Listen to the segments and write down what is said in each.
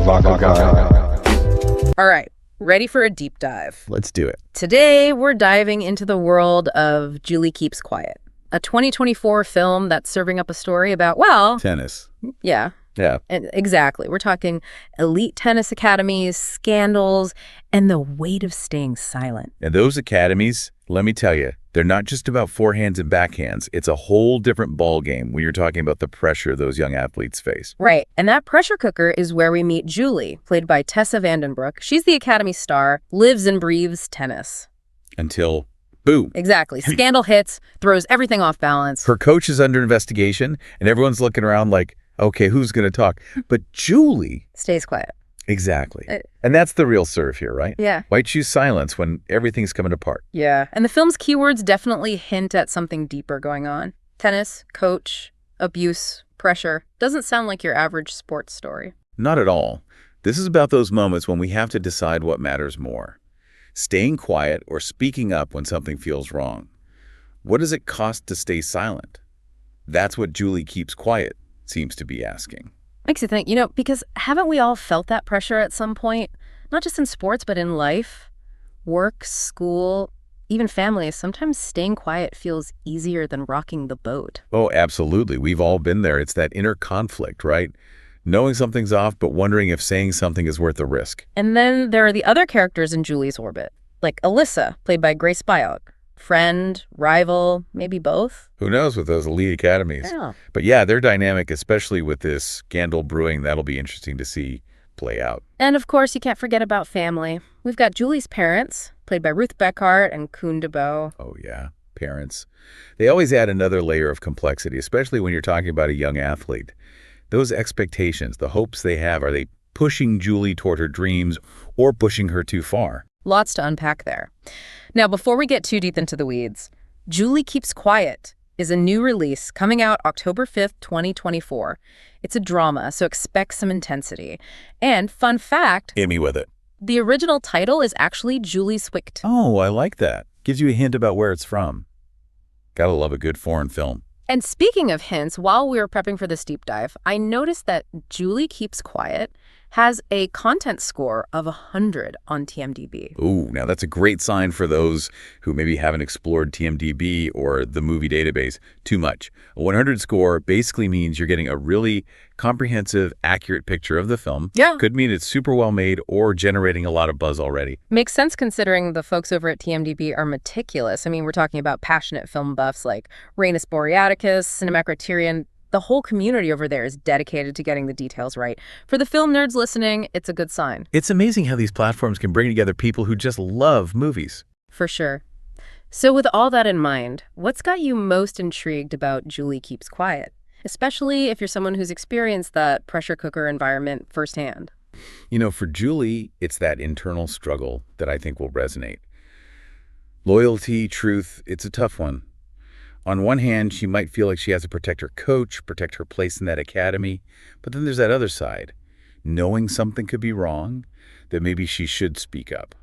All right, ready for a deep dive. Let's do it. Today, we're diving into the world of Julie Keeps Quiet, a 2024 film that's serving up a story about, well, Tennis. yeah, Yeah. exactly. We're talking elite tennis academies, scandals, and the weight of staying silent. And those academies, let me tell you, they're not just about forehands and backhands. It's a whole different ball game when you're talking about the pressure those young athletes face. Right, and that pressure cooker is where we meet Julie, played by Tessa Vandenbroek. She's the Academy star, lives and breathes tennis. Until, boom. Exactly. Scandal hits, throws everything off balance. Her coach is under investigation, and everyone's looking around like, okay, who's going to talk? But Julie... Stays quiet. Exactly. And that's the real serve here, right? Yeah. Why choose silence when everything's coming apart? Yeah. And the film's keywords definitely hint at something deeper going on. Tennis, coach, abuse, pressure. Doesn't sound like your average sports story. Not at all. This is about those moments when we have to decide what matters more. Staying quiet or speaking up when something feels wrong. What does it cost to stay silent? That's what Julie Keeps Quiet seems to be asking. Makes you think, because haven't we all felt that pressure at some point? Not just in sports, but in life. Work, school, even family. Sometimes staying quiet feels easier than rocking the boat. Oh, absolutely. We've all been there. It's that inner conflict, right? Knowing something's off, but wondering if saying something is worth the risk. And then there are the other characters in Julie's orbit, like Alyssa, played by Grace Byock. Friend, rival, maybe both? Who knows with those elite academies? Yeah. But yeah, their dynamic, especially with this scandal brewing, that'll be interesting to see play out. And of course, you can't forget about family. We've got Julie's parents, played by Ruth Beckhart and Koen De Boe. Oh yeah, parents. They always add another layer of complexity, especially when you're talking about a young athlete. Those expectations, the hopes they have, are they pushing Julie toward her dreams or pushing her too far? Lots to unpack there. Now, before we get too deep into the weeds, Julie Keeps Quiet is a new release coming out October 5th, 2024. It's a drama, so expect some intensity. And fun fact, Hit me with it. the original title is actually Julie Swift. Oh, I like that. Gives you a hint about where it's from. Gotta love a good foreign film. And speaking of hints, while we were prepping for this deep dive, I noticed that Julie Keeps Quiet has a content score of 100 on TMDb. Ooh, now that's a great sign for those who maybe haven't explored TMDb or the movie database too much. A 100 score basically means you're getting a really comprehensive, accurate picture of the film. Yeah. Could mean it's super well made or generating a lot of buzz already. Makes sense considering the folks over at TMDb are meticulous. I mean, we're talking about passionate film buffs like Rainis Boreaticus, Cinema Criterion. The whole community over there is dedicated to getting the details right. For the film nerds listening, it's a good sign. It's amazing how these platforms can bring together people who just love movies. For sure. So with all that in mind, what's got you most intrigued about Julie Keeps Quiet? Especially if you're someone who's experienced that pressure cooker environment firsthand. For Julie, it's that internal struggle that I think will resonate. Loyalty, truth, it's a tough one. On one hand, she might feel like she has to protect her coach, protect her place in that academy. But then there's that other side, knowing something could be wrong, that maybe she should speak up.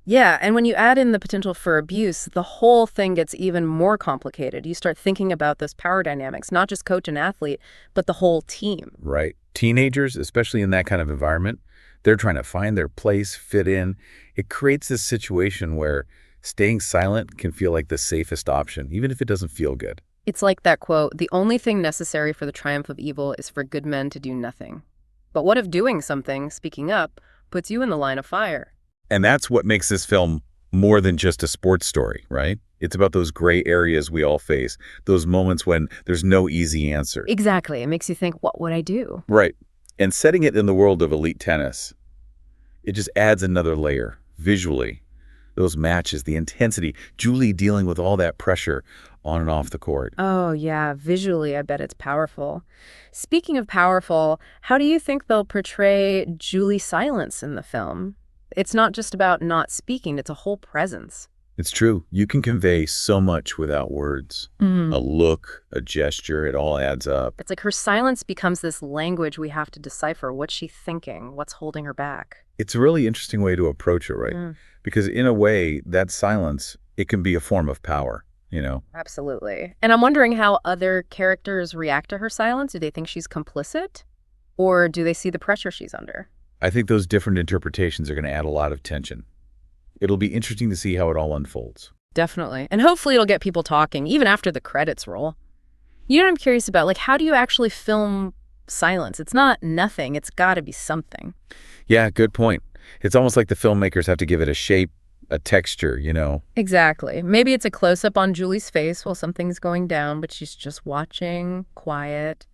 Yeah, and when you add in the potential for abuse, the whole thing gets even more complicated. You start thinking about those power dynamics, not just coach and athlete, but the whole team. Right. Teenagers, especially in that kind of environment, they're trying to find their place, fit in. It creates this situation where staying silent can feel like the safest option, even if it doesn't feel good. It's like that quote, "The only thing necessary for the triumph of evil is for good men to do nothing." But what if doing something, speaking up, puts you in the line of fire? And that's what makes this film more than just a sports story, right? It's about those gray areas we all face, those moments when there's no easy answer. Exactly. It makes you think, what would I do? Right. And setting it in the world of elite tennis, it just adds another layer visually. Those matches, the intensity, Julie dealing with all that pressure on and off the court. Oh, yeah. Visually, I bet it's powerful. Speaking of powerful, how do you think they'll portray Julie's silence in the film? It's not just about not speaking, it's a whole presence. It's true. You can convey so much without words. A look, a gesture, it all adds up. It's like her silence becomes this language we have to decipher. What's she thinking? What's holding her back? It's a really interesting way to approach it, right? Because in a way, that silence, it can be a form of power, Absolutely. And I'm wondering how other characters react to her silence. Do they think she's complicit? Or do they see the pressure she's under? I think those different interpretations are going to add a lot of tension. It'll be interesting to see how it all unfolds. Definitely. And hopefully it'll get people talking, even after the credits roll. You know what I'm curious about? Like, how do you actually film silence? It's not nothing. It's got to be something. Yeah, good point. It's almost like the filmmakers have to give it a shape, a texture, you know? Exactly. Maybe it's a close-up on Julie's face while something's going down, but she's just watching, quiet.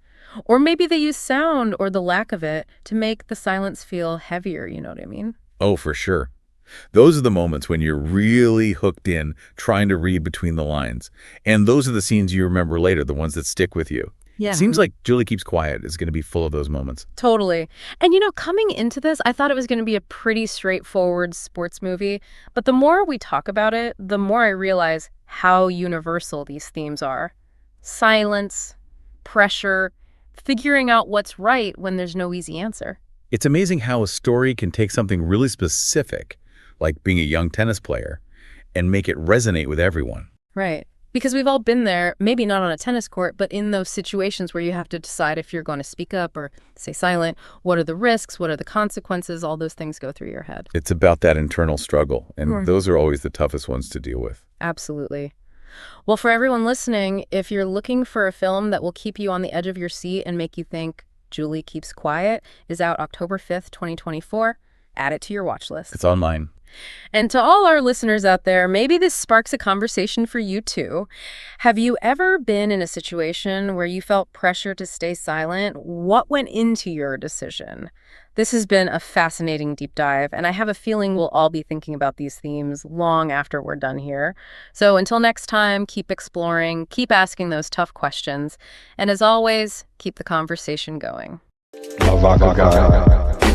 Or maybe they use sound or the lack of it to make the silence feel heavier, you know what I mean? Oh, for sure. Those are the moments when you're really hooked in, trying to read between the lines. And those are the scenes you remember later, the ones that stick with you. Yeah. Seems like Julie Keeps Quiet is going to be full of those moments. Totally. And coming into this, I thought it was going to be a pretty straightforward sports movie. But the more we talk about it, the more I realize how universal these themes are. Silence, pressure, figuring out what's right when there's no easy answer. It's amazing how a story can take something really specific, like being a young tennis player, and make it resonate with everyone. Right. Because we've all been there, maybe not on a tennis court, but in those situations where you have to decide if you're going to speak up or stay silent. What are the risks? What are the consequences? All those things go through your head. It's about that internal struggle, and those are always the toughest ones to deal with. Absolutely. Well, for everyone listening, if you're looking for a film that will keep you on the edge of your seat and make you think, Julie Keeps Quiet is out October 5th, 2024. Add it to your watch list. It's online. And to all our listeners out there, maybe this sparks a conversation for you too. Have you ever been in a situation where you felt pressure to stay silent? What went into your decision? This has been a fascinating deep dive, and I have a feeling we'll all be thinking about these themes long after we're done here. So until next time, keep exploring, keep asking those tough questions, and as always, keep the conversation going. Lavaca Guy.